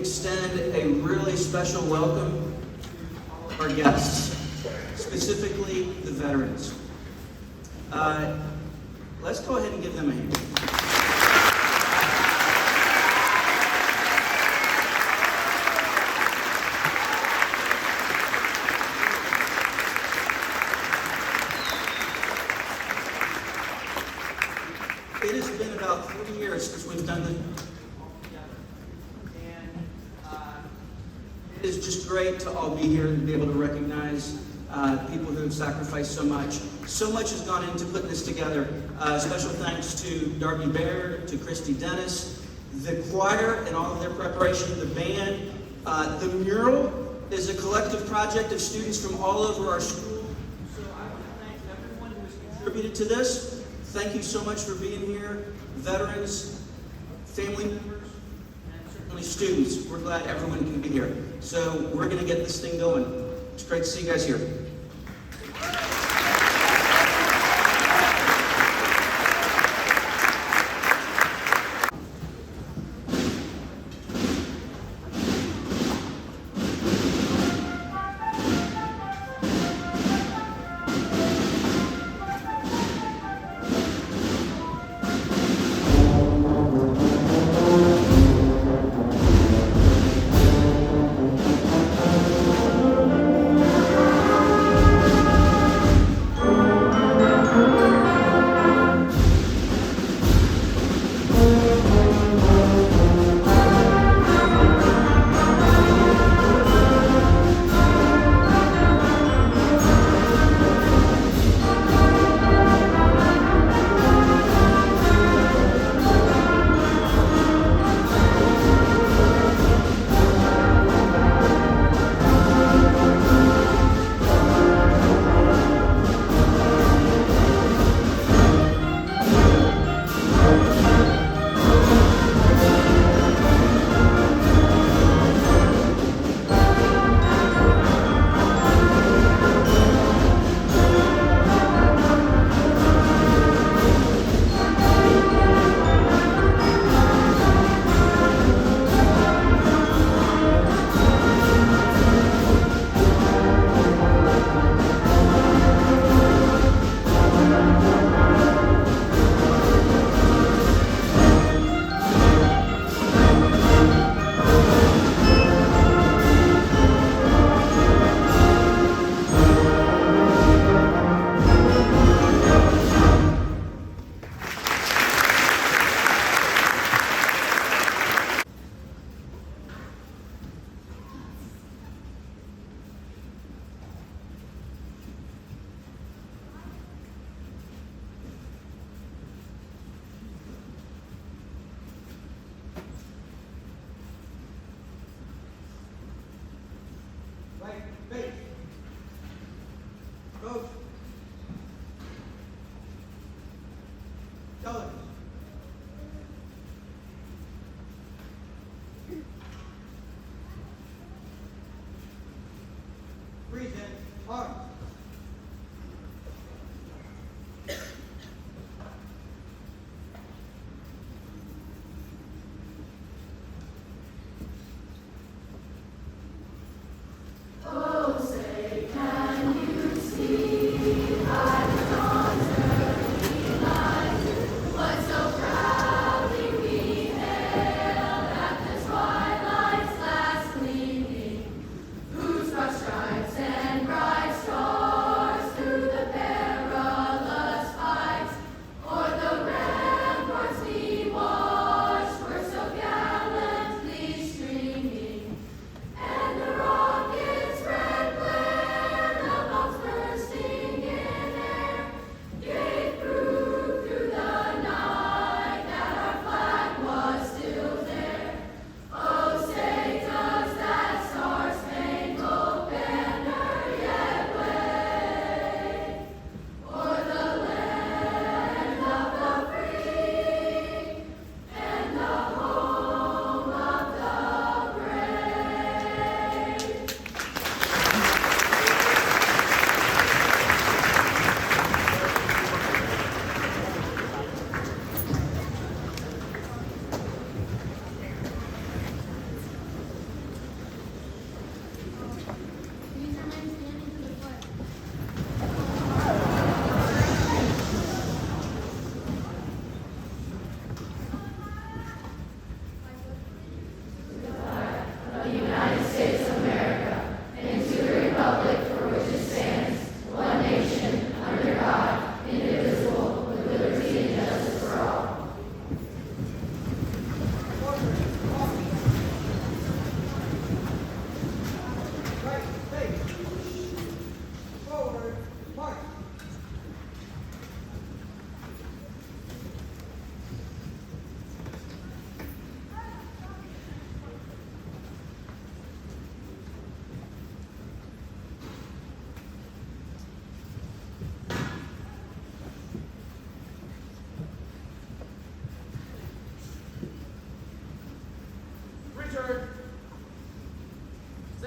extend a really special welcome to our guests, specifically the veterans. Let's go ahead and give them a hand. It has been about 40 years since we've done this all together. And it is just great to all be here and be able to recognize people who have sacrificed so much. So much has gone into putting this together. Special thanks to Darby Baird, to Christy Dennis, the choir and all of their preparation, the band. The mural is a collective project of students from all over our school. So I want to thank everyone who has contributed to this. Thank you so much for being here, veterans, family members, and certainly students. We're glad everyone can be here. So we're going to get this thing going. It's great to see you guys here.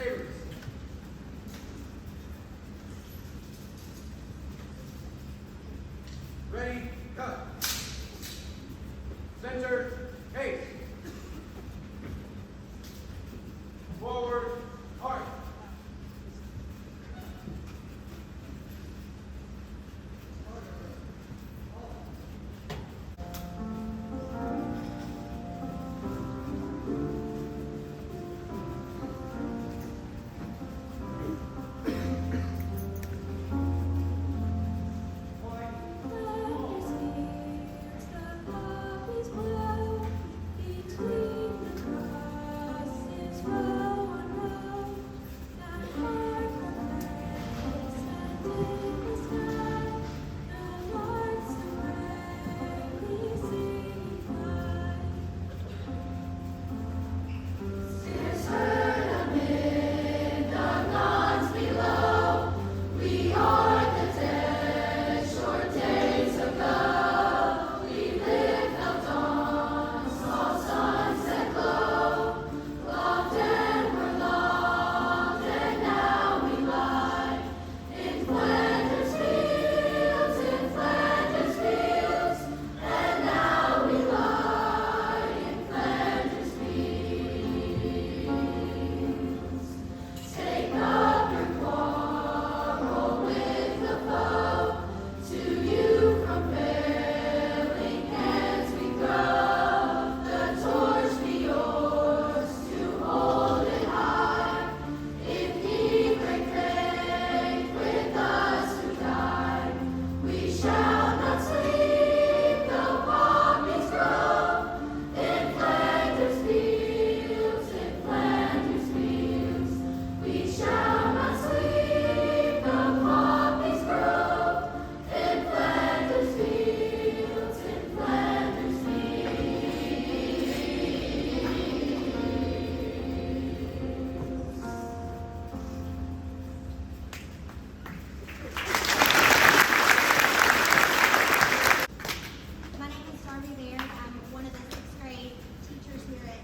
Sabers. Ready, cut. Center, eight. Forward, arc.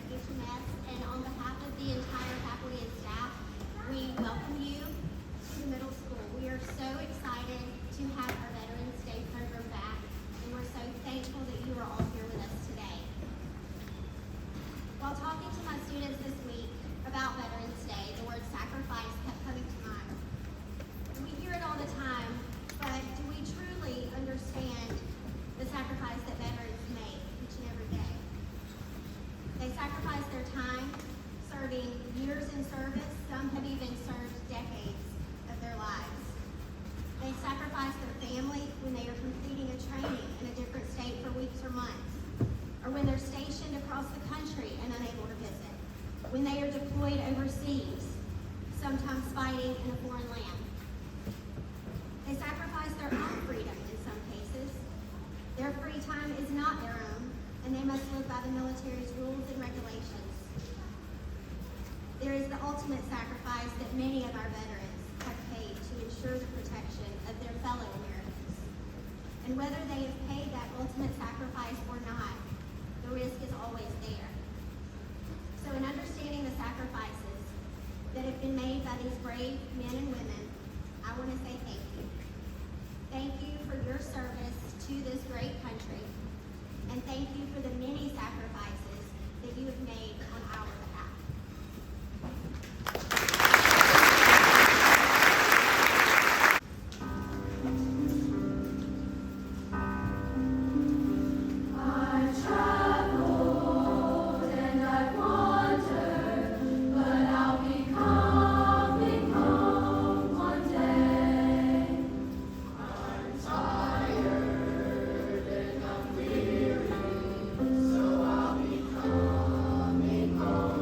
HMS, and on behalf of the entire faculty and staff, we welcome you to middle school. We are so excited to have our Veterans Day program back, and we're so thankful that you are all here with us today. While talking to my students this week about Veterans Day, the word sacrifice kept coming to mind. We hear it all the time, but do we truly understand the sacrifice that veterans make each and every day? They sacrifice their time, serving years in service. Some have even served decades of their lives. They sacrifice their family when they are completing a training in a different state for weeks or months, or when they're stationed across the country and unable to visit, when they are deployed overseas, sometimes fighting in a foreign land. They sacrifice their own freedom in some cases. Their free time is not their own, and they must live by the military's rules and regulations. There is the ultimate sacrifice that many of our veterans have paid to ensure the protection of their fellow Americans. And whether they have paid that ultimate sacrifice or not, the risk is always there. So in understanding the sacrifices that have been made by these brave men and women, I want to say thank you. Thank you for your service to this great country, and thank you for the many sacrifices that you have made on our behalf. So I'll be coming home.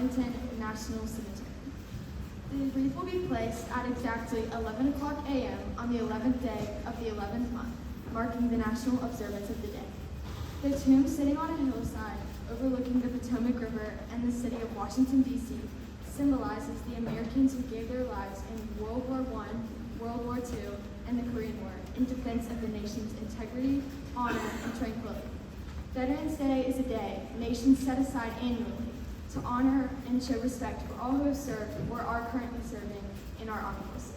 Arlington National Cemetery. The wreath will be placed at exactly 11 o'clock a.m. on the 11th day of the 11th month, marking the national observance of the day. The tomb, sitting on a hillside overlooking the Potomac River and the city of Washington, D.C., symbolizes the Americans who gave their lives in World War I, World War II, and the Korean War in defense of the nation's integrity, honor, and tranquility. Veterans Day is a day nations set aside annually to honor and show respect for all who have served or are currently serving in our armed forces.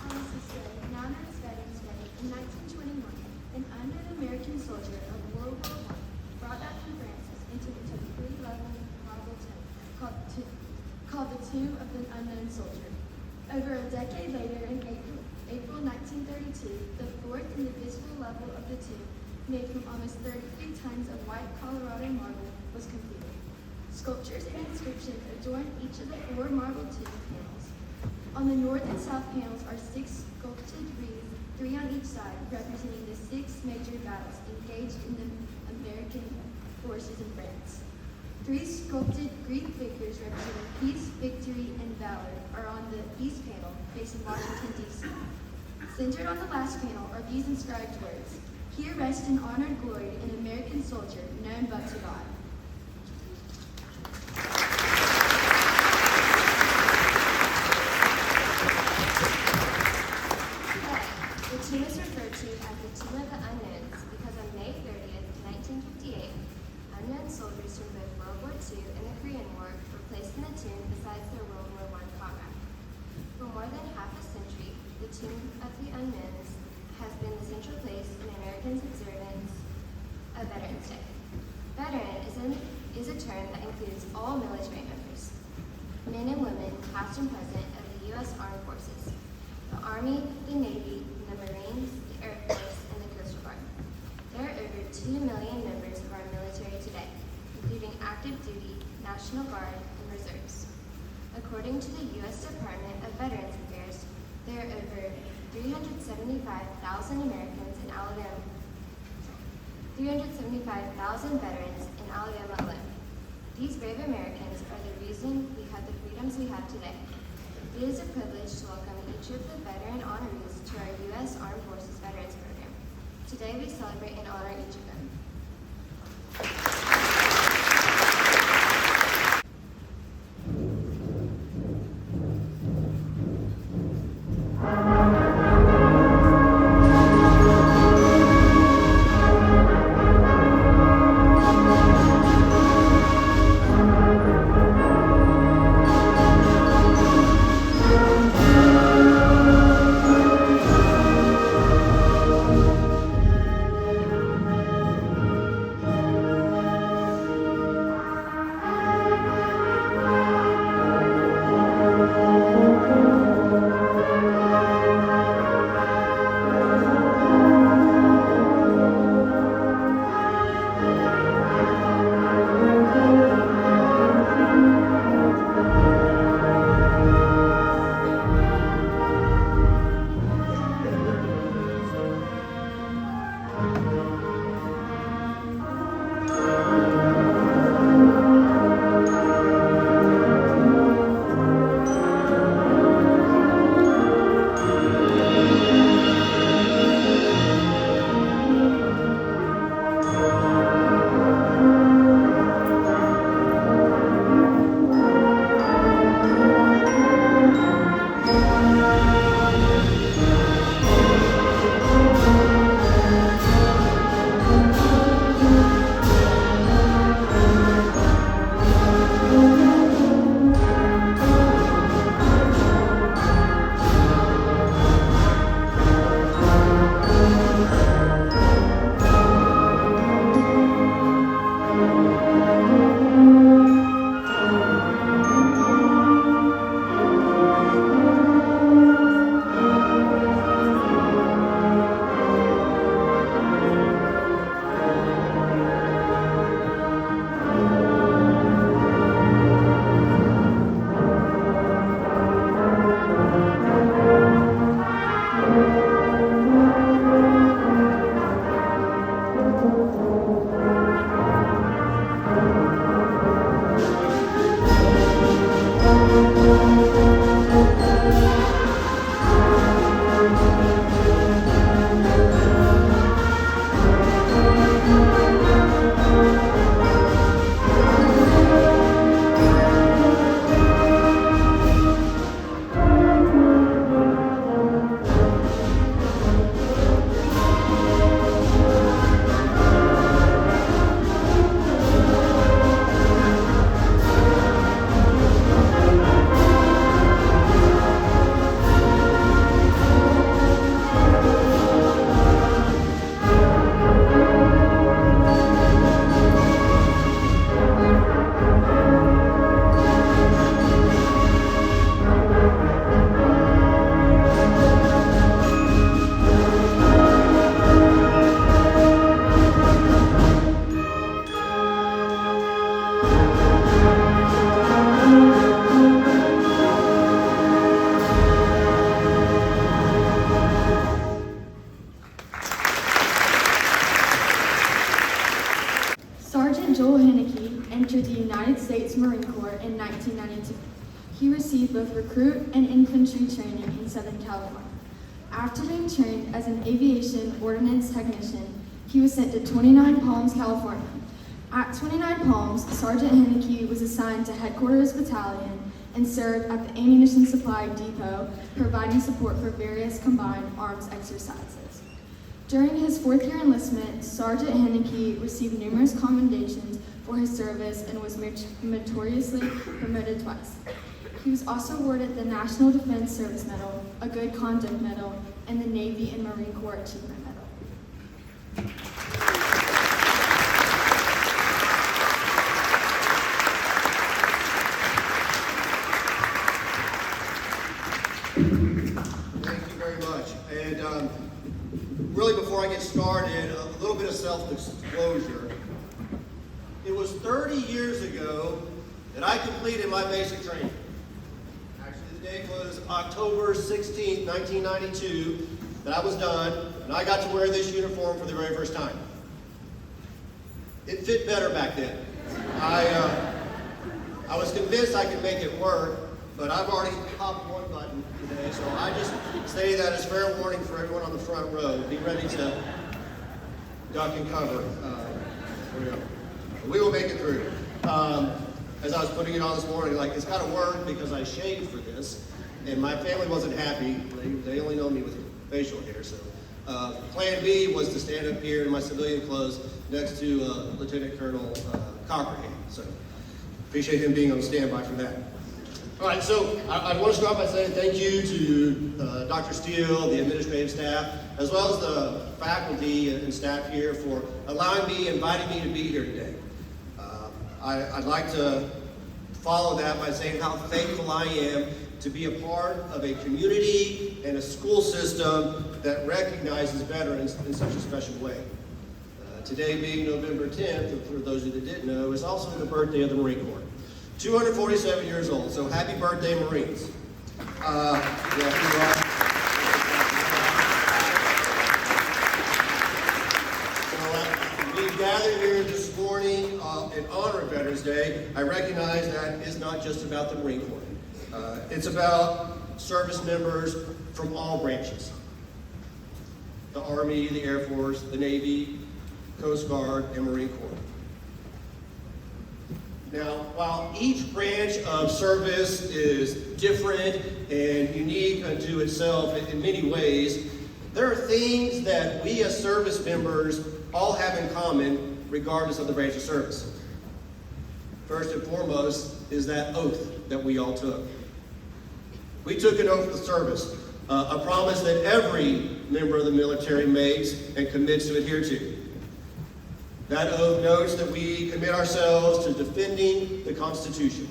On Armistice Day, now known as Veterans Day, in 1921, an unknown American soldier of World War I brought back from France into the 3-level marble tomb called the Tomb of the Unknown Soldier. Over a decade later, in April 1932, the fourth and invisible level of the tomb, made from almost 33 tons of white Colorado marble, was completed. Sculptures and inscriptions adorn each of the 4 marble tomb panels. On the north and south panels are 6 sculpted wreaths, 3 on each side, representing the 6 major battles engaged in the American forces in France. 3 sculpted Greek figures representing peace, victory, and valor are on the east panel, facing Washington, D.C. Centered on the last panel are these inscribed words: "Here rests in honored glory an American soldier, known but to God." Today, the tomb is referred to as the Tomb of the Unknowns because on May 30th, 1958, unknown soldiers from both World War II and the Korean War were placed in the tomb besides their World War I comrades. For more than half a century, the Tomb of the Unknowns has been the central place in Americans' observance of Veterans Day. Veteran is a term that includes all military members, men and women, past and present, of the U.S. Armed Forces, the Army, the Navy, the Marines, the Air Force, and the Coastal Guard. There are over 2 million members of our military today, including active duty, National Guard, and reserves. According to the U.S. Department of Veterans Affairs, there are over 375,000 Americans in Alabama, 375,000 veterans in Alabama alone. These brave Americans are the reason we have the freedoms we have today. It is a privilege to welcome each of the veteran honorees to our U.S. Armed Forces Veterans Program. Today we celebrate and honor each of them. entered the United States Marine Corps in 1992. He received both recruit and infantry training in Southern California. After being trained as an aviation ordnance technician, he was sent to 29 Palms, California. At 29 Palms, Sergeant Henneke was assigned to Headquarters Battalion and served at the Ammunition Supply Depot, providing support for various combined arms exercises. During his 4th year enlistment, Sergeant Henneke received numerous commendations for his service and was meritoriously promoted twice. He was also awarded the National Defense Service Medal, a Good Conduct Medal, and the Navy and Marine Corps Achievement Medal. Thank you very much. And really, before I get started, a little bit of self-disclosure. It was 30 years ago that I completed my basic training. Actually, the date was October 16th, 1992, that I was done, and I got to wear this uniform for the very first time. It fit better back then. I was convinced I could make it work, but I've already popped one button today, so I just say that as fair warning for everyone on the front row. Be ready to duck and cover. Here we go. We will make it through. As I was putting it on this morning, like, it's got to work because I shaved for this, and my family wasn't happy. They only know me with facial hair, so plan B was to stand up here in my civilian clothes next to Lieutenant Colonel Cockerham. So appreciate him being on standby for that. All right, so I want to start by saying thank you to Dr. Steele, the administrative staff, as well as the faculty and staff here for allowing me, inviting me to be here today. I'd like to follow that by saying how thankful I am to be a part of a community and a school system that recognizes veterans in such a special way. Today being November 10th, for those of you that didn't know, is also the birthday of the Marine Corps. 247 years old, so happy birthday, Marines. We gathered here this morning in honor of Veterans Day. I recognize that it's not just about the Marine Corps. It's about service members from all branches. The Army, the Air Force, the Navy, Coast Guard, and Marine Corps. Now, while each branch of service is different and unique unto itself in many ways, there are things that we as service members all have in common regardless of the branch of service. First and foremost is that oath that we all took. We took an oath of service, a promise that every member of the military makes and commits to adhere to. That oath notes that we commit ourselves to defending the Constitution.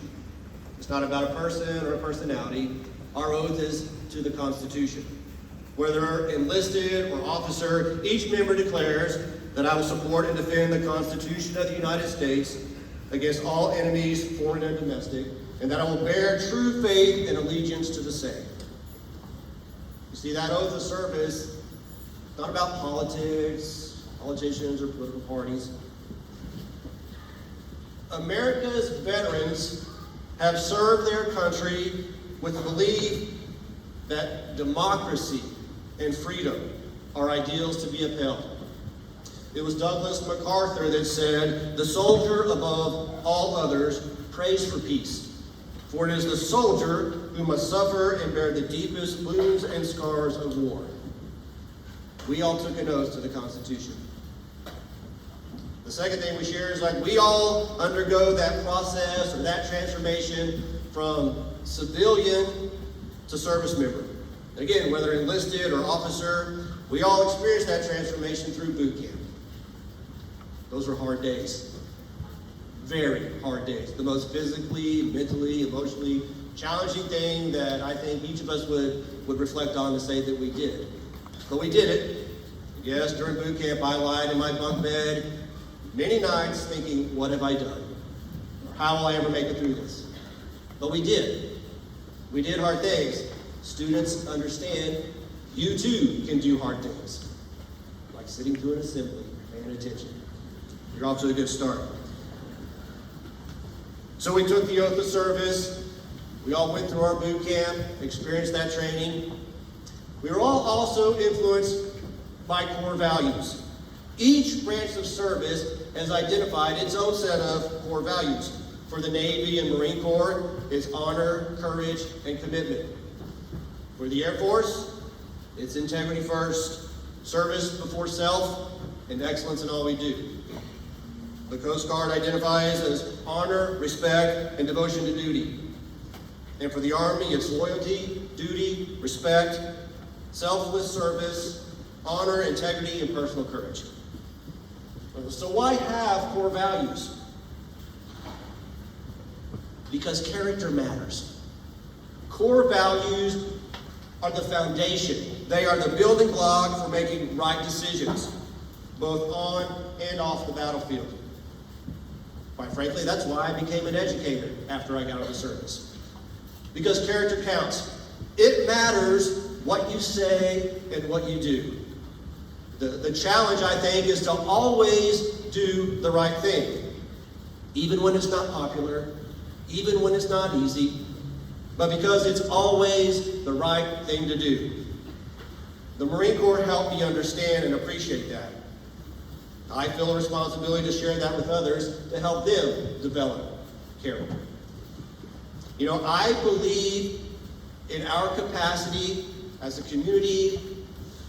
It's not about a person or a personality. Our oath is to the Constitution. Whether enlisted or officer, each member declares that I will support and defend the Constitution of the United States against all enemies, foreign and domestic, and that I will bear true faith and allegiance to the same. You see, that oath of service is not about politics, politicians, or political parties. America's veterans have served their country with the belief that democracy and freedom are ideals to be upheld. It was Douglas MacArthur that said, "The soldier above all others prays for peace, for it is the soldier who must suffer and bear the deepest wounds and scars of war." We all took an oath to the Constitution. The second thing we share is, like, we all undergo that process or that transformation from civilian to service member. Again, whether enlisted or officer, we all experience that transformation through boot camp. Those are hard days. Very hard days. The most physically, mentally, emotionally challenging thing that I think each of us would reflect on to say that we did. But we did it. Yes, during boot camp, I lied in my bunk bed many nights thinking, what have I done? Or how will I ever make it through this? But we did. We did hard things. Students, understand, you too can do hard things. Like sitting through an assembly, paying attention. You're off to a good start. So we took the oath of service. We all went through our boot camp, experienced that training. We were all also influenced by core values. Each branch of service has identified its own set of core values. For the Navy and Marine Corps, it's honor, courage, and commitment. For the Air Force, it's integrity first, service before self, and excellence in all we do. The Coast Guard identifies as honor, respect, and devotion to duty. And for the Army, it's loyalty, duty, respect, selfless service, honor, integrity, and personal courage. So why have core values? Because character matters. Core values are the foundation. They are the building block for making right decisions, both on and off the battlefield. Quite frankly, that's why I became an educator after I got out of the service. Because character counts. It matters what you say and what you do. The challenge, I think, is to always do the right thing, even when it's not popular, even when it's not easy, but because it's always the right thing to do. The Marine Corps helped me understand and appreciate that. I feel a responsibility to share that with others to help them develop character. You know, I believe in our capacity as a community,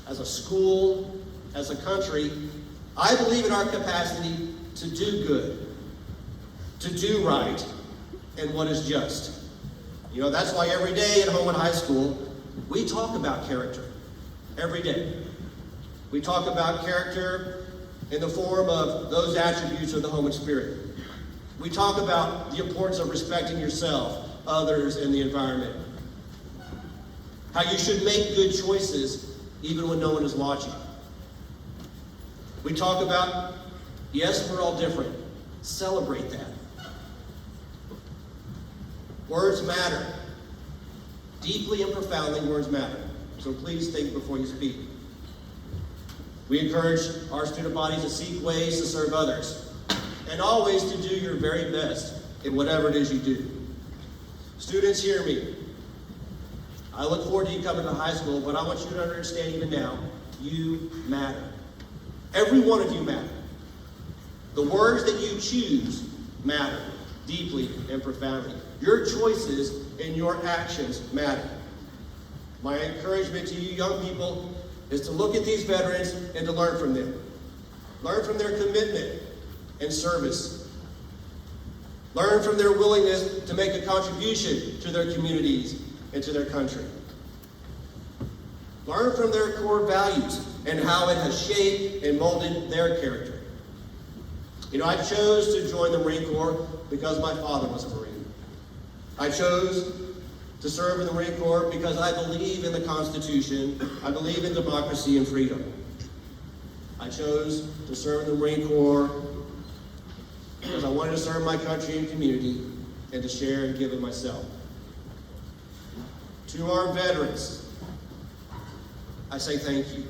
as a school, as a country. I believe in our capacity to do good, to do right, and what is just. You know, that's why every day at home and high school, we talk about character. Every day. We talk about character in the form of those attributes of the human spirit. We talk about the importance of respecting yourself, others, and the environment. How you should make good choices even when no one is watching. We talk about, yes, we're all different. Celebrate that. Words matter. Deeply and profoundly, words matter. So please think before you speak. We encourage our student bodies to seek ways to serve others, and always to do your very best in whatever it is you do. Students, hear me. I look forward to you coming to high school, but I want you to understand even now, you matter. Every one of you matter. The words that you choose matter deeply and profoundly. Your choices and your actions matter. My encouragement to you young people is to look at these veterans and to learn from them. Learn from their commitment and service. Learn from their willingness to make a contribution to their communities and to their country. Learn from their core values and how it has shaped and molded their character. You know, I chose to join the Marine Corps because my father was a Marine. I chose to serve in the Marine Corps because I believe in the Constitution. I believe in democracy and freedom. I chose to serve in the Marine Corps because I wanted to serve my country and community and to share and give of myself. To our veterans, I say thank you.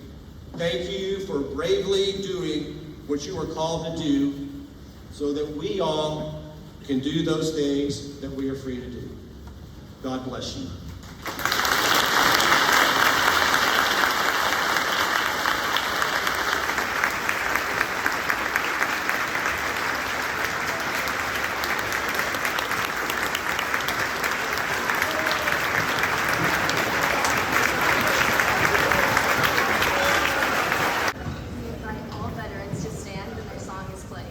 Thank you for bravely doing what you were called to do so that we all can do those things that we are free to do. God bless you. We invite all veterans to stand when their song is played.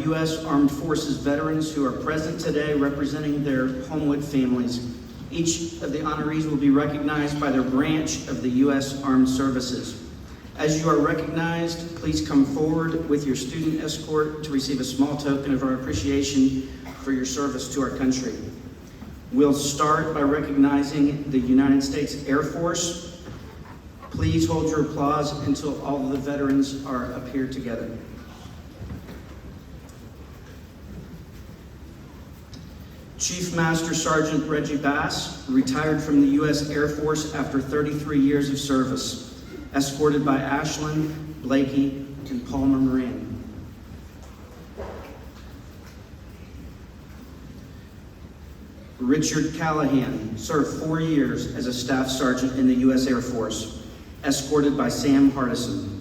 U.S. Armed Forces veterans who are present today representing their Homewood families. Each of the honorees will be recognized by their branch of the U.S. Armed Services. As you are recognized, please come forward with your student escort to receive a small token of our appreciation for your service to our country. We'll start by recognizing the United States Air Force. Please hold your applause until all of the veterans are up here together. Chief Master Sergeant Reggie Bass retired from the U.S. Air Force after 33 years of service, escorted by Ashlyn, Blakey, and Palmer Moran. Richard Callahan served 4 years as a staff sergeant in the U.S. Air Force, escorted by Sam Hardison.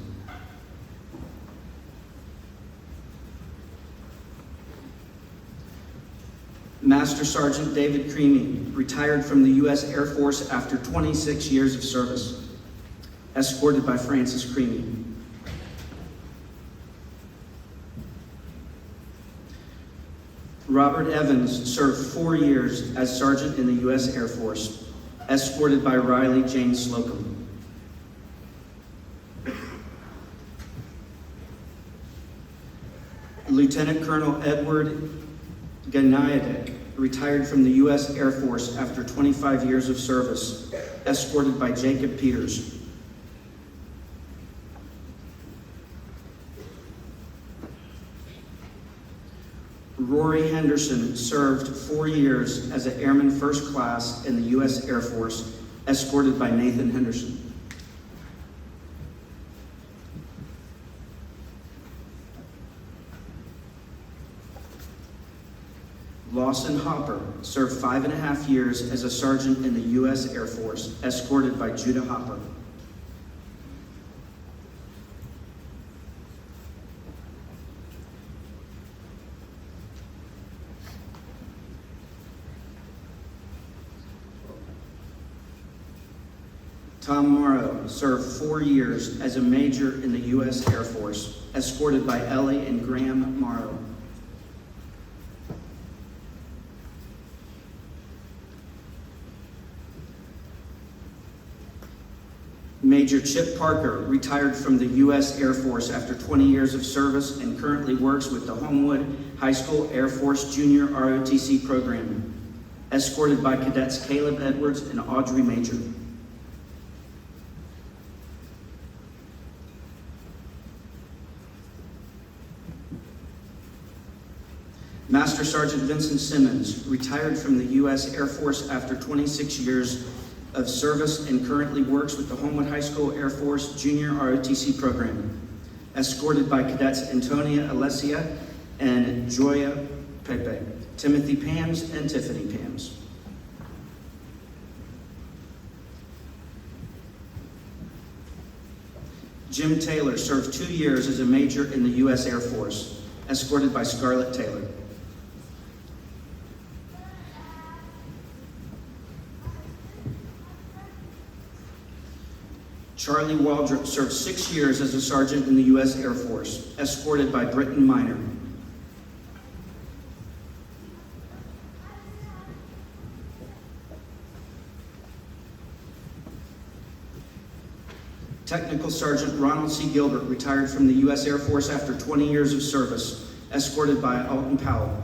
Master Sergeant David Creamy retired from the U.S. Air Force after 26 years of service, escorted by Francis Creamy. Robert Evans served 4 years as sergeant in the U.S. Air Force, escorted by Riley Jane Slocum. Lieutenant Colonel Edward Ganayadik retired from the U.S. Air Force after 25 years of service, escorted by Jacob Peters. Rory Henderson served 4 years as an Airman First Class in the U.S. Air Force, escorted by Nathan Henderson. Lawson Hopper served 5.5 years as a sergeant in the U.S. Air Force, escorted by Judah Hopper. Tom Morrow served 4 years as a major in the U.S. Air Force, escorted by Ellie and Graham Morrow. Major Chip Parker retired from the U.S. Air Force after 20 years of service and currently works with the Homewood High School Air Force Junior ROTC program, escorted by Cadets Caleb Edwards and Audrey Major. Master Sergeant Vincent Simmons retired from the U.S. Air Force after 26 years of service and currently works with the Homewood High School Air Force Junior ROTC program, escorted by Cadets Antonia Alessia and Joya Pepe, Timothy Pams, and Tiffany Pams. Jim Taylor served 2 years as a major in the U.S. Air Force, escorted by Scarlett Taylor. Charlie Waldrop served 6 years as a sergeant in the U.S. Air Force, escorted by Britton Minor. Technical Sergeant Ronald C. Gilbert retired from the U.S. Air Force after 20 years of service, escorted by Alton Powell.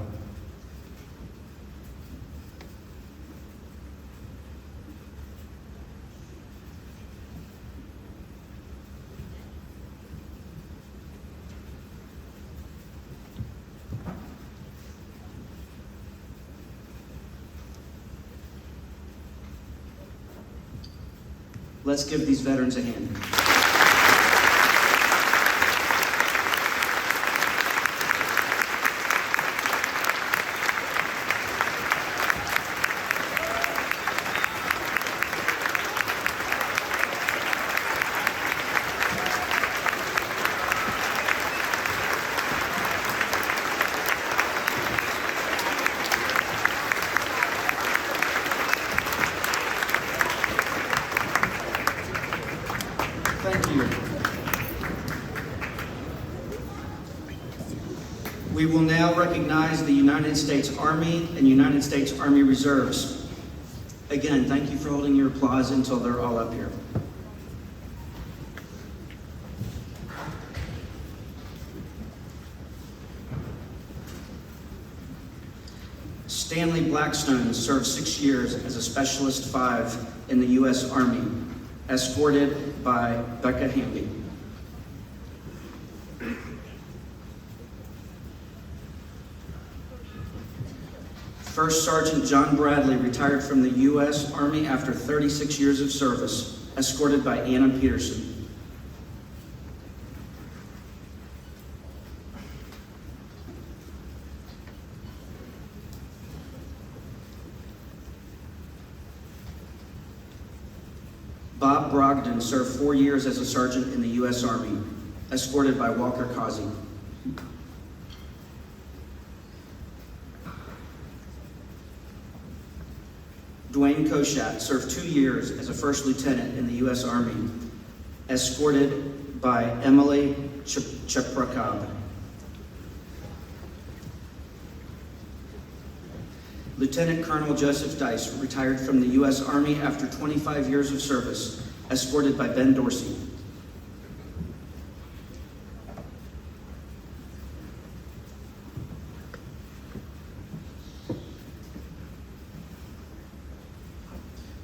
Let's give these veterans a hand. We will now recognize the United States Army and United States Army Reserves. Again, thank you for holding your applause until they're all up here. Stanley Blackstone served 6 years as a Specialist 5 in the U.S. Army, escorted by Becca Hamby. First Sergeant John Bradley retired from the U.S. Army after 36 years of service, escorted by Anna Peterson. Bob Brogdon served 4 years as a sergeant in the U.S. Army, escorted by Walker Causey. Dwayne Koshat served 2 years as a first lieutenant in the U.S. Army, escorted by Emily Cheprakab. Lieutenant Colonel Joseph Dice retired from the U.S. Army after 25 years of service, escorted by Ben Dorsey.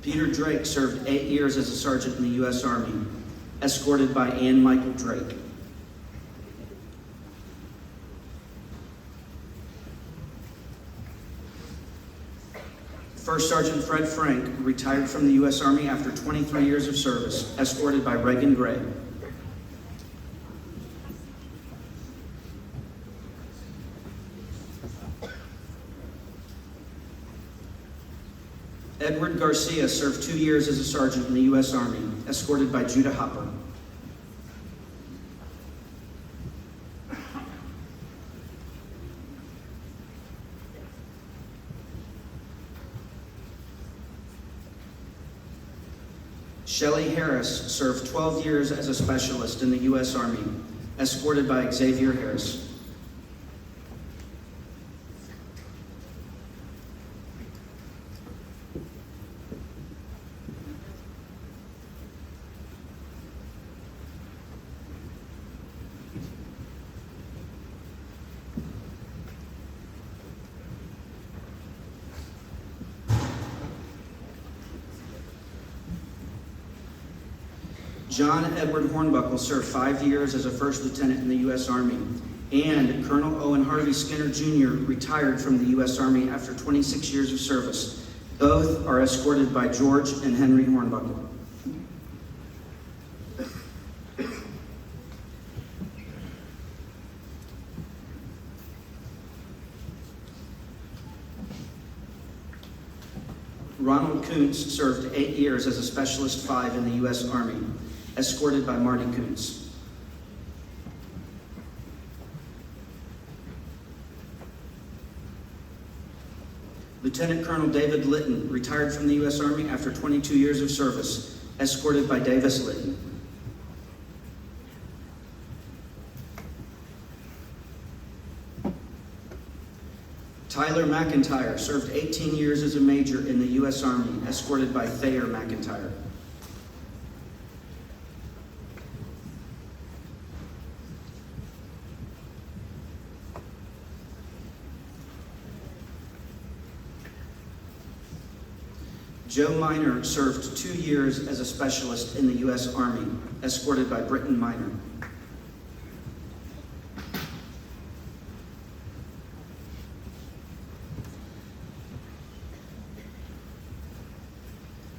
Peter Drake served 8 years as a sergeant in the U.S. Army, escorted by Ann Michael Drake. First Sergeant Fred Frank retired from the U.S. Army after 23 years of service, escorted by Reagan Gray. Edward Garcia served 2 years as a sergeant in the U.S. Army, escorted by Judah Hopper. Shelley Harris served 12 years as a specialist in the U.S. Army, escorted by Xavier Harris. John Edward Hornbuckle served 5 years as a first lieutenant in the U.S. Army, and Colonel Owen Harvey Skinner Jr. retired from the U.S. Army after 26 years of service. Both are escorted by George and Henry Hornbuckle. Ronald Kuntz served 8 years as a Specialist 5 in the U.S. Army, escorted by Marty Kuntz. Lieutenant Colonel David Litton retired from the U.S. Army after 22 years of service, escorted by Davis Litton. Tyler McIntyre served 18 years as a major in the U.S. Army, escorted by Thayer McIntyre. Joe Miner served 2 years as a specialist in the U.S. Army, escorted by Britton Miner.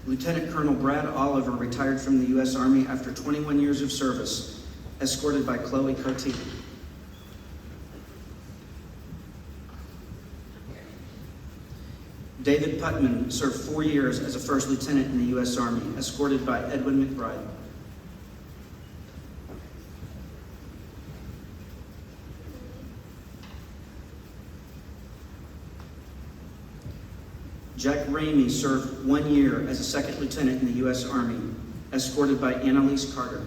Lieutenant Colonel Brad Oliver retired from the U.S. Army after 21 years of service, escorted by Chloe Cote. David Putman served 4 years as a first lieutenant in the U.S. Army, escorted by Edwin McBride. Jack Ramey served 1 year as a second lieutenant in the U.S. Army, escorted by Annalise Carter.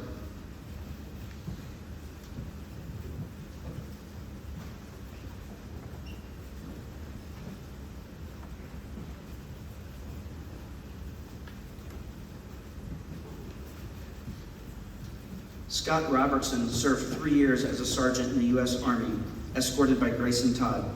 Scott Robertson served 3 years as a sergeant in the U.S. Army, escorted by Grayson Todd.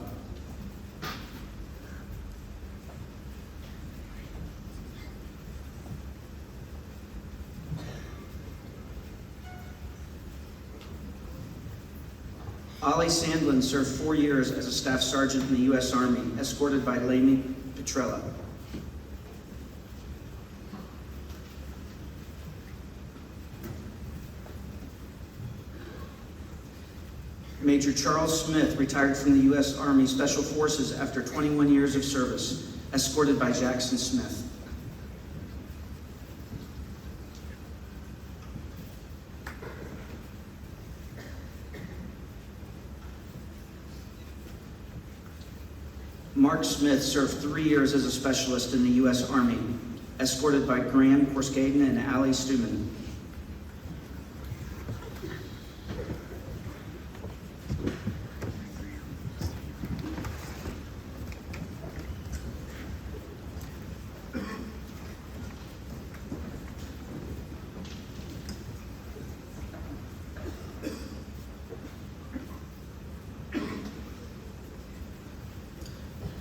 Ollie Sandlin served 4 years as a staff sergeant in the U.S. Army, escorted by Lainey Petrella. Major Charles Smith retired from the U.S. Army Special Forces after 21 years of service, escorted by Jackson Smith. Mark Smith served 3 years as a specialist in the U.S. Army, escorted by Graham Porskaden and Allie Stuman.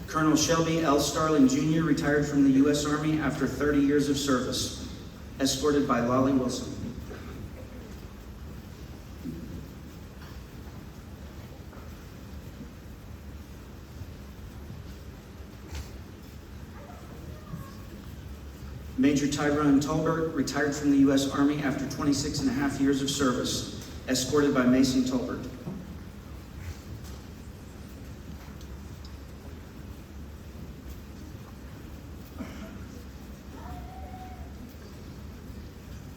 Colonel Shelby L. Starling Jr. retired from the U.S. Army after 30 years of service, escorted by Lolly Wilson. Major Tyrone Tolbert retired from the U.S. Army after 26 and a half years of service, escorted by Mason Tolbert.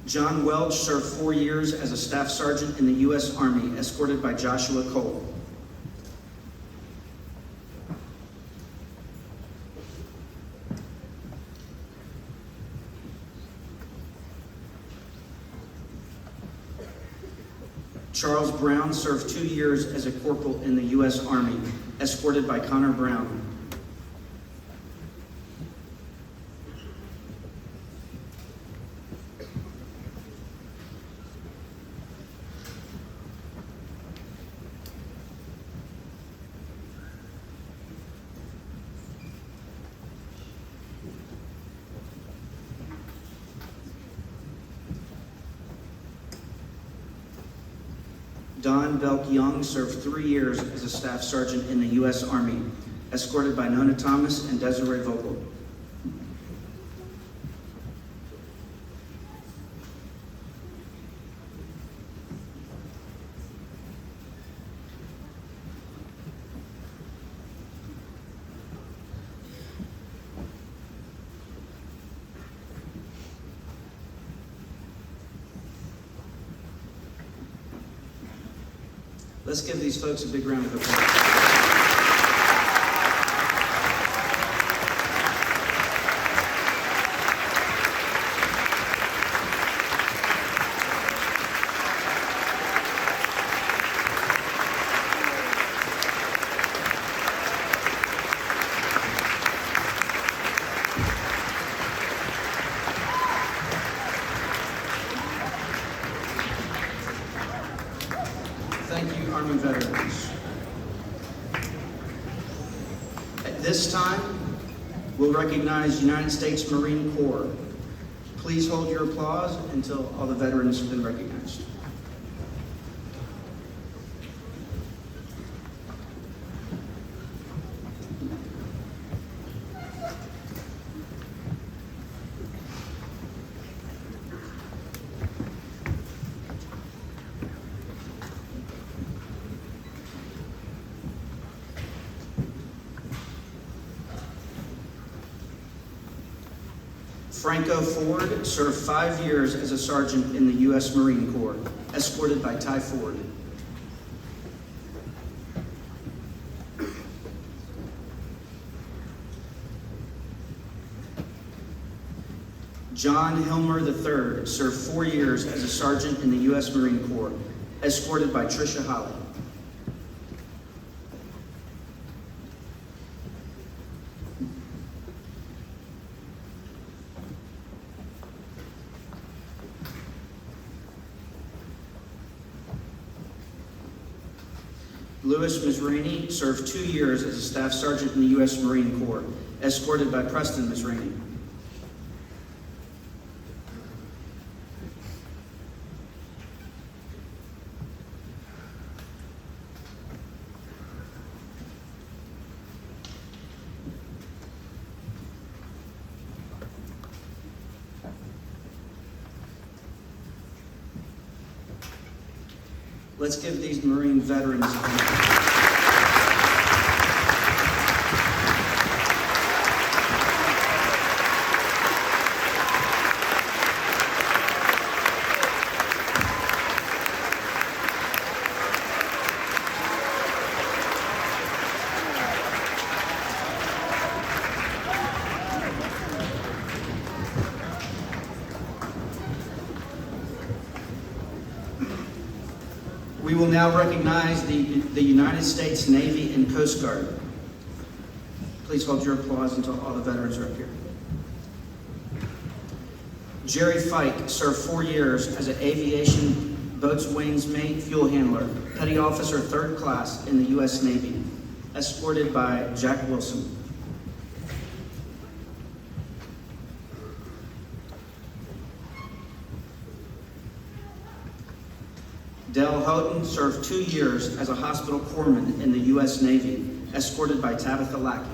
John Welch served 4 years as a staff sergeant in the U.S. Army, escorted by Joshua Cole. Charles Brown served 2 years as a corporal in the U.S. Army, escorted by Connor Brown. Don Belk Young served 3 years as a staff sergeant in the U.S. Army, escorted by Nona Thomas and Desiree Vogel. Let's give these folks a big round of applause. Thank you, Army veterans. At this time, we'll recognize United States Marine Corps. Please hold your applause until all the veterans have been recognized. Franco Ford served 5 years as a sergeant in the U.S. Marine Corps, escorted by Ty Ford. John Hilmer III served 4 years as a sergeant in the U.S. Marine Corps, escorted by Tricia Holly. Louis Mizrahi served 2 years as a staff sergeant in the U.S. Marine Corps, escorted by Preston Mizrahi. Let's give these Marine veterans a hand. We will now recognize the United States Navy and Coast Guard. Please hold your applause until all the veterans are up here. Jerry Fike served 4 years as an aviation boatswain's mate fuel handler, petty officer 3rd class in the U.S. Navy, escorted by Jack Wilson. Dell Houghton served 2 years as a hospital corpsman in the U.S. Navy, escorted by Tabitha Lackey.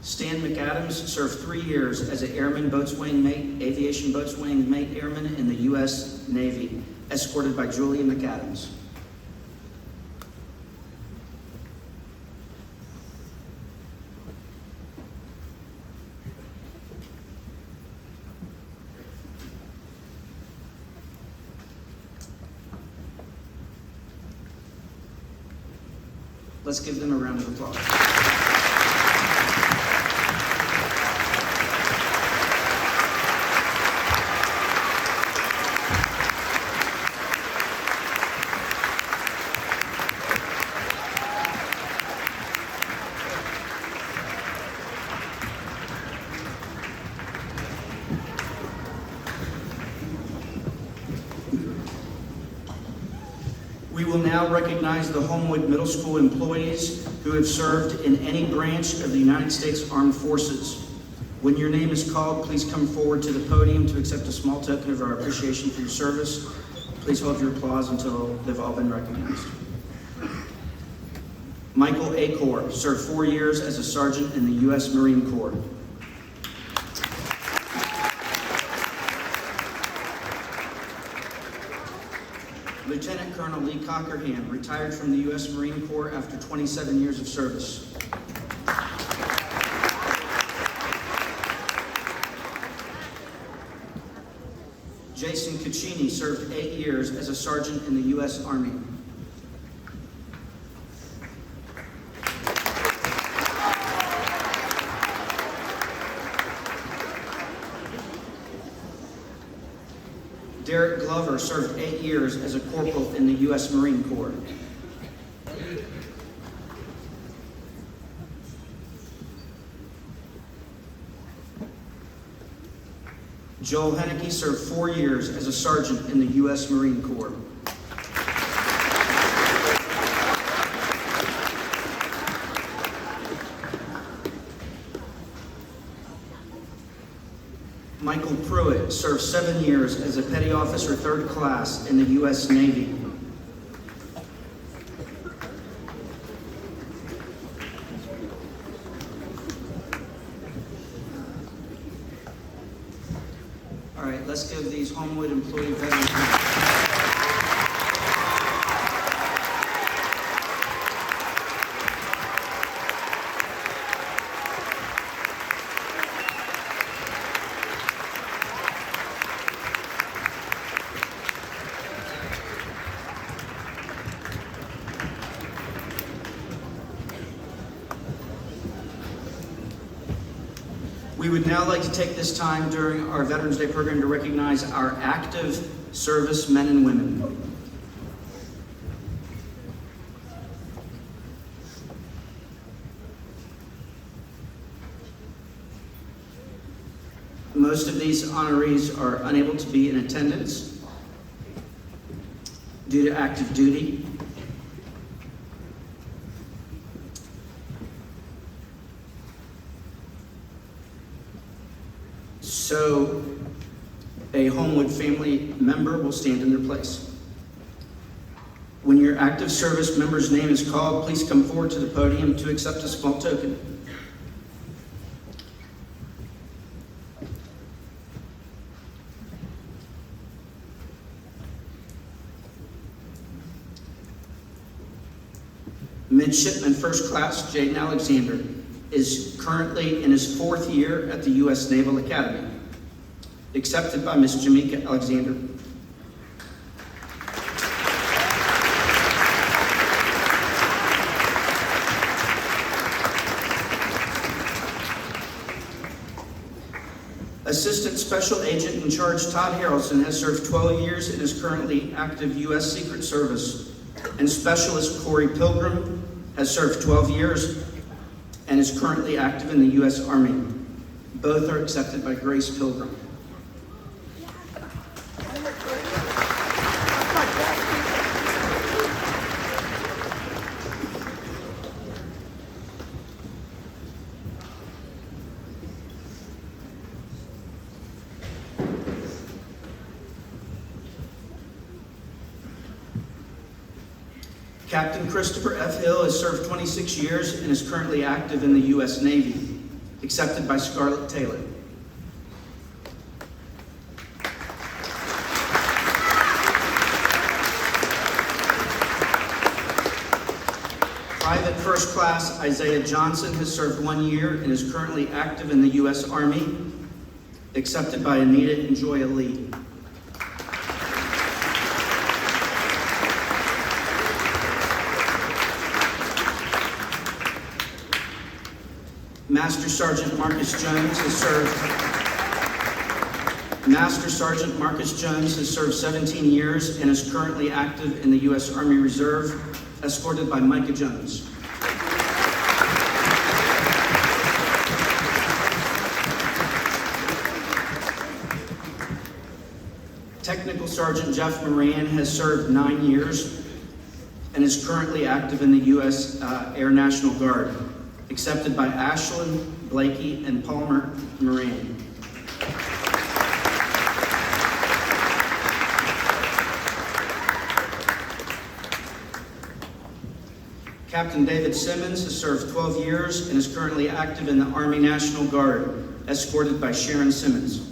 Stan McAdams served 3 years as an airman boatswain mate, aviation boatswain mate airman in the U.S. Navy, escorted by Julia McAdams. Let's give them a round of applause. We will now recognize the Homewood Middle School employees who have served in any branch of the United States Armed Forces. When your name is called, please come forward to the podium to accept a small token of our appreciation for your service. Please hold your applause until they've all been recognized. Michael Acor served 4 years as a sergeant in the U.S. Marine Corps. Lieutenant Colonel Lee Cockerham retired from the U.S. Marine Corps after 27 years of service. Jason Caccini served 8 years as a sergeant in the U.S. Army. Derek Glover served 8 years as a corporal in the U.S. Marine Corps. Joel Henneke served 4 years as a sergeant in the U.S. Marine Corps. Michael Pruitt served 7 years as a petty officer 3rd class in the U.S. Navy. All right, let's give these Homewood employee veterans. We would now like to take this time during our Veterans Day program to recognize our active service men and women. Most of these honorees are unable to be in attendance due to active duty. So a Homewood family member will stand in their place. When your active service member's name is called, please come forward to the podium to accept a small token. Midshipman First Class Jaden Alexander is currently in his 4th year at the U.S. Naval Academy, accepted by Ms. Jamaica Alexander. Assistant Special Agent in Charge Todd Harrelson has served 12 years and is currently active U.S. Secret Service. And Specialist Corey Pilgrim has served 12 years and is currently active in the U.S. Army. Both are accepted by Grace Pilgrim. Captain Christopher F. Hill has served 26 years and is currently active in the U.S. Navy, accepted by Scarlett Taylor. Private First Class Isaiah Johnson has served 1 year and is currently active in the U.S. Army, accepted by Anita and Joya Lee. Master Sergeant Marcus Jones has served 17 years and is currently active in the U.S. Army Reserve, escorted by Micah Jones. Technical Sergeant Jeff Moran has served 9 years and is currently active in the U.S. Air National Guard, accepted by Ashlyn, Blakey, and Palmer Moran. Captain David Simmons has served 12 years and is currently active in the Army National Guard, escorted by Sharon Simmons.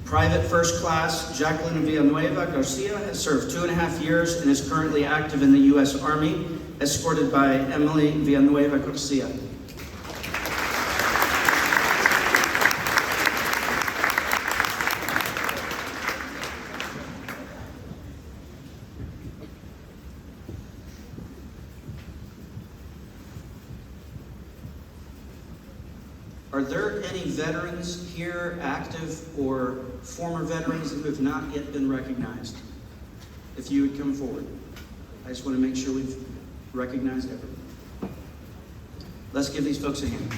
Private First Class Jacqueline Villanueva Garcia has served 2.5 years and is currently active in the U.S. Army, escorted by Emily Villanueva Garcia. Are there any veterans here, active or former veterans, who have not yet been recognized? If you would come forward. I just want to make sure we've recognized everyone. Let's give these folks a hand.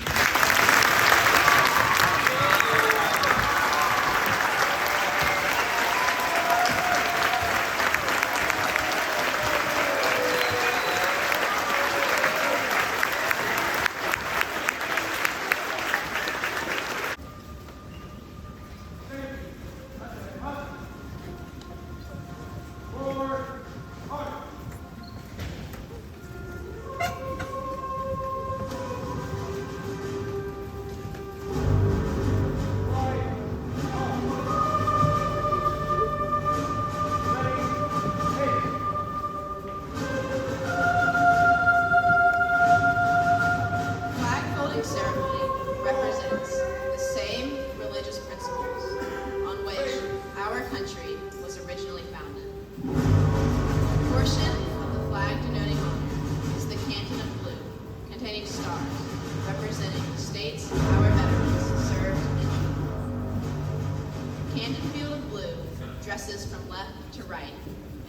Dresses from left to right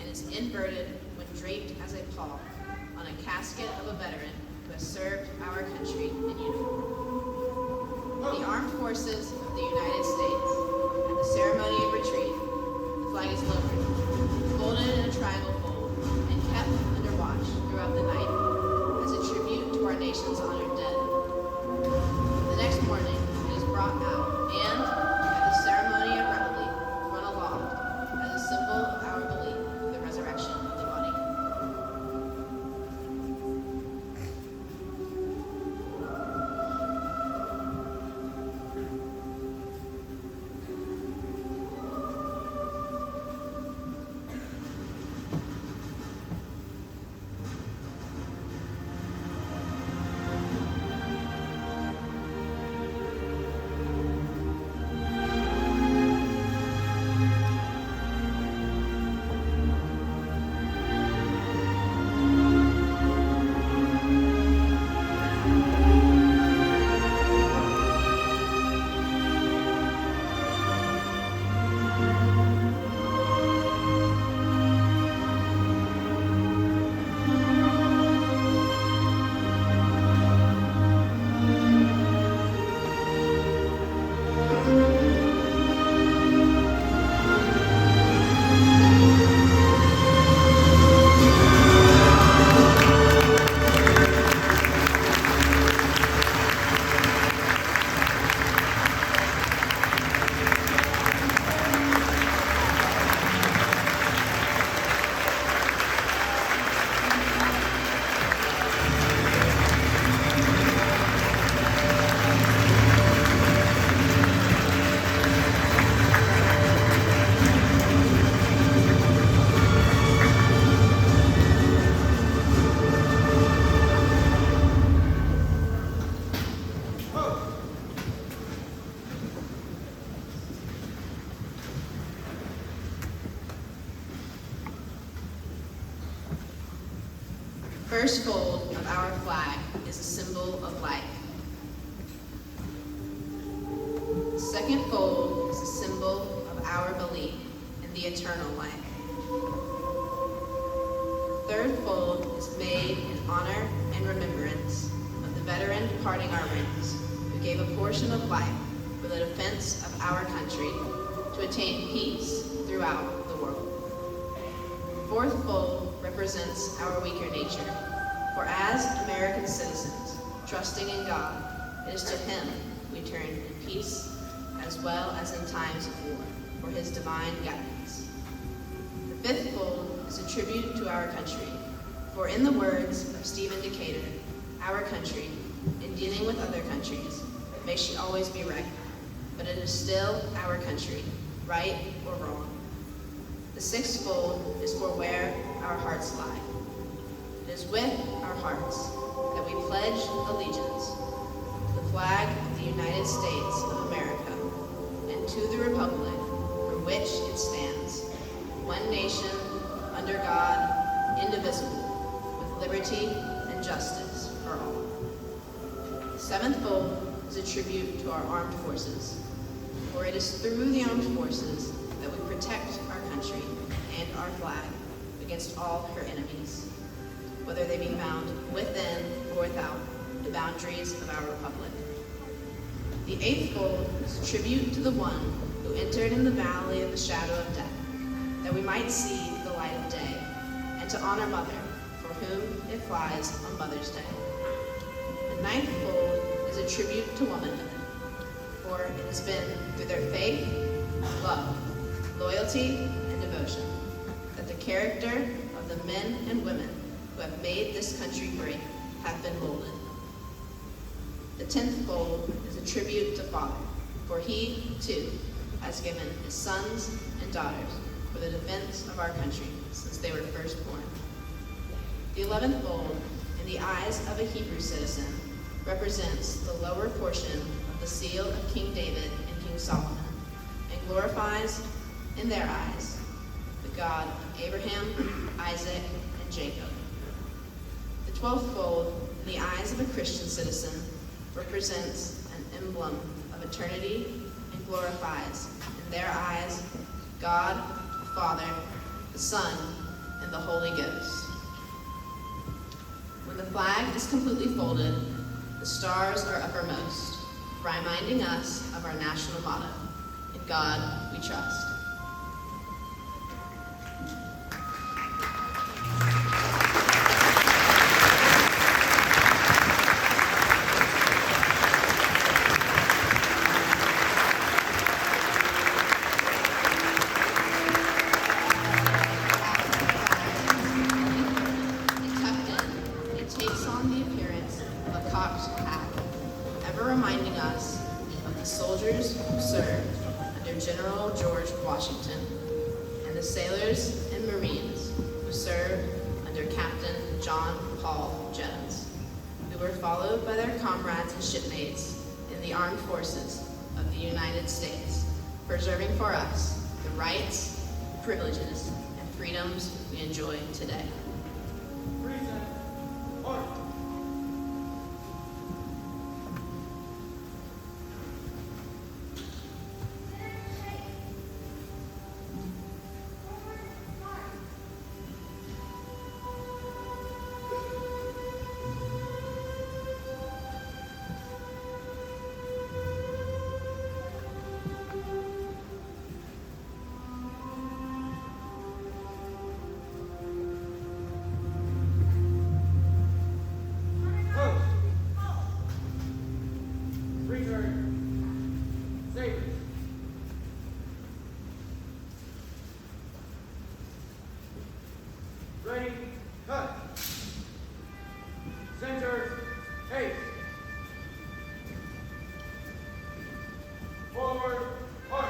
and is inverted when draped as a pall on a casket of a veteran who has served our country in uniform. The Armed Forces of the United States, at the ceremony of retreat, the flag is lowered, folded in a triangle fold, and kept under watch throughout the night as a tribute to our nation's honored dead. The next morning, it is brought out and, at the ceremony of reveille, run aloft as a symbol of our belief in the resurrection of the body. First fold of our flag is a symbol of life. The second fold is a symbol of our belief in the eternal life. The third fold is made in honor and remembrance of the veteran departing our ranks, who gave a portion of life for the defense of our country to attain peace throughout the world. The fourth fold represents our weaker nature, for as American citizens, trusting in God, it is to Him we turn in peace as well as in times of war for His divine guidance. The fifth fold is a tribute to our country, for in the words of Stephen Decatur, our country, in dealing with other countries, may she always be right, but it is still our country, right or wrong. The sixth fold is for where our hearts lie. It is with our hearts that we pledge allegiance to the flag of the United States of America and to the republic for which it stands, one nation, under God, indivisible, with liberty and justice for all. The seventh fold is a tribute to our armed forces, for it is through the armed forces that we protect our country and our flag against all her enemies, whether they be found within or without the boundaries of our republic. The eighth fold is a tribute to the one who entered in the valley of the shadow of death, that we might see the light of day, and to honor Mother, for whom it flies on Mother's Day. The ninth fold is a tribute to womanhood, for it has been through their faith, love, loyalty, and devotion that the character of the men and women who have made this country great have been molded. The 10th fold is a tribute to Father, for He, too, has given His sons and daughters for the defense of our country since they were first born. The 11th fold, in the eyes of a Hebrew citizen, represents the lower portion of the seal of King David and King Solomon, and glorifies, in their eyes, the God of Abraham, Isaac, and Jacob. The 12th fold, in the eyes of a Christian citizen, represents an emblem of eternity and glorifies, in their eyes, God, the Father, the Son, and the Holy Ghost. When the flag is completely folded, the stars are uppermost, reminding us of our national motto, "In God we trust." It takes on the appearance of a cocked hat, ever reminding us of the soldiers who served under General George Washington and the sailors and Marines who served under Captain John Paul Jones, who were followed by their comrades and shipmates in the armed forces of the United States, preserving for us the rights, privileges, and freedoms we enjoy today. Ready, cut. Center, eight. Forward, march.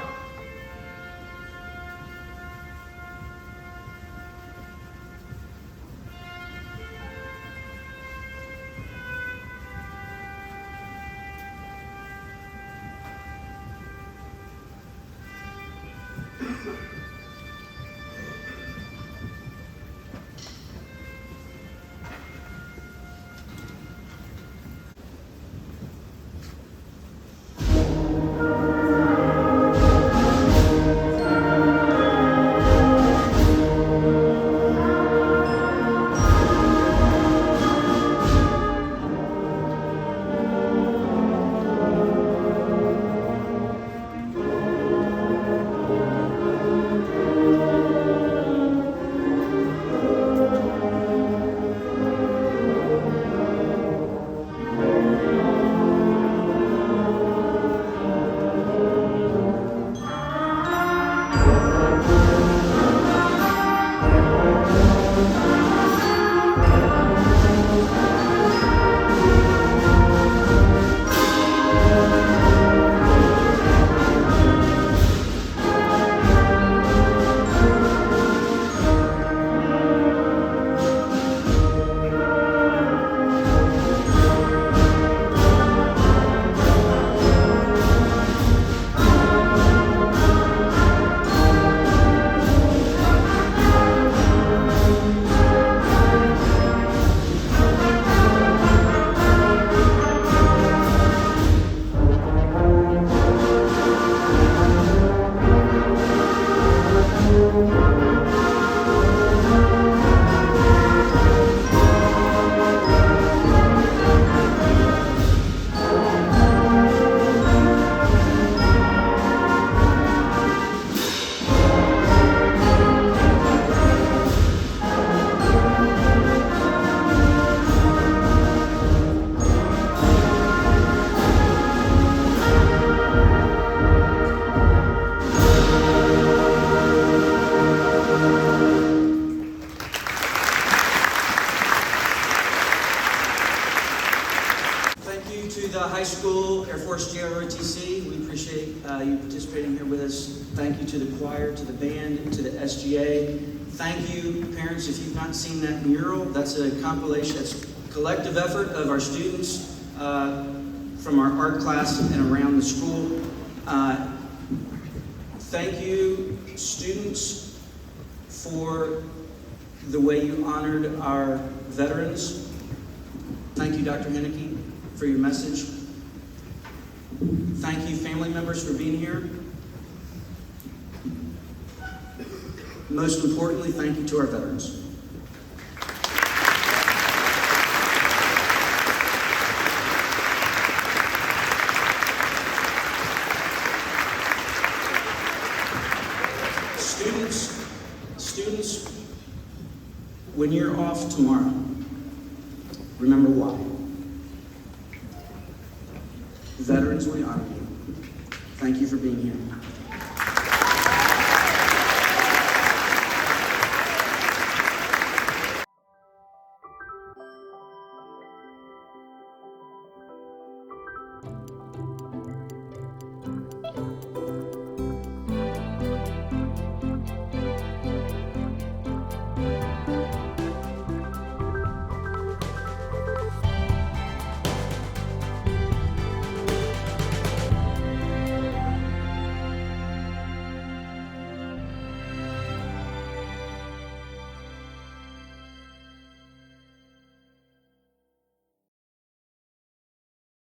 Thank you to the high school, Air Force JROTC. We appreciate you participating here with us. Thank you to the choir, to the band, to the SGA. Thank you, parents. If you've not seen that mural, that's a compilation, that's a collective effort of our students from our art class and around the school. Thank you, students, for the way you honored our veterans. Thank you, Dr. Henneke, for your message. Thank you, family members, for being here. Most importantly, thank you to our veterans. Students, when you're off tomorrow, remember why. Veterans, we honor you. Thank you for being here.